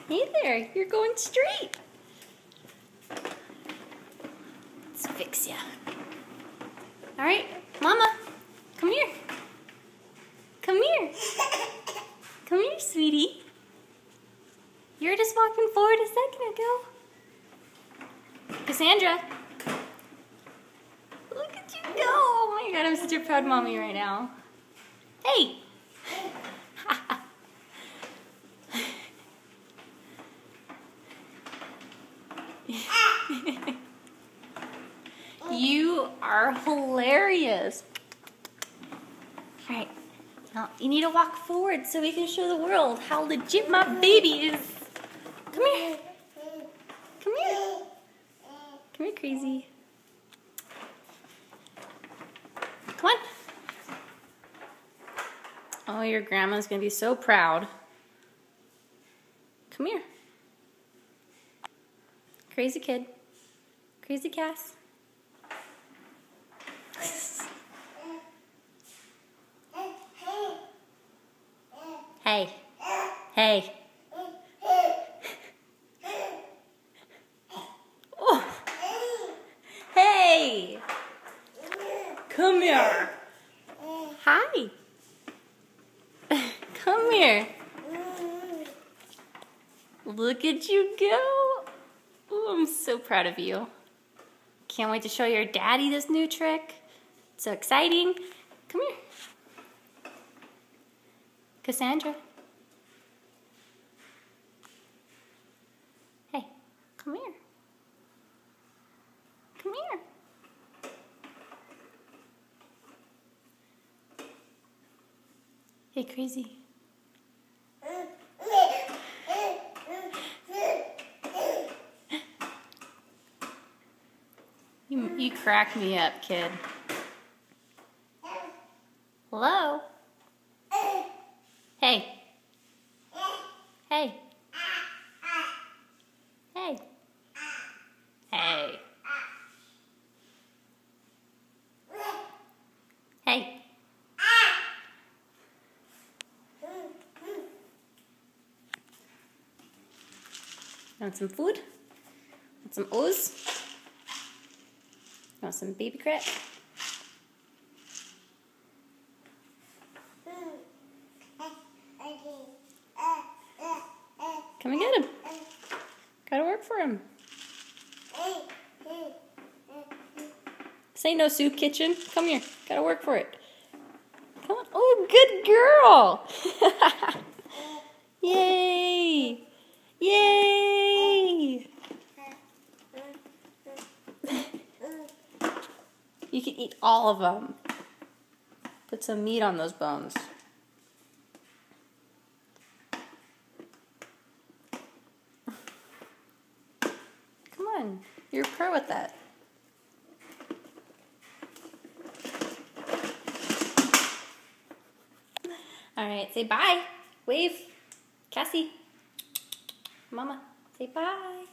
Hey there, you're going straight. Let's fix ya. All right, Mama, come here. Come here. Come here, sweetie. You were just walking forward a second ago. Cassandra. Look at you go. Oh my God, I'm such a proud mommy right now. Hey. You are hilarious. All right, now you need to walk forward so we can show the world how legit my baby is. Come here. Come here. Come here, crazy. Come on. Oh, your grandma's gonna be so proud. Come here. Crazy kid. Crazy Cass. Hey. Hey. Oh. Hey. Come here. Hi. Come here. Look at you go. Ooh, I'm so proud of you. Can't wait to show your daddy this new trick. So exciting. Come here. Cassandra. Hey, come here. Come here. Hey, crazy. You crack me up, kid. Hello? Hey. Hey. Hey. Hey. Hey. Want some food? Want some O's? Want some baby crap? Come and get him. Gotta work for him. This ain't no soup kitchen. Come here. Gotta work for it. Come on. Oh, good girl. Yay. Yay. You can eat all of them. Put some meat on those bones. Come on, you're a pro at that. All right, say bye. Wave. Cassie. Mama, say bye.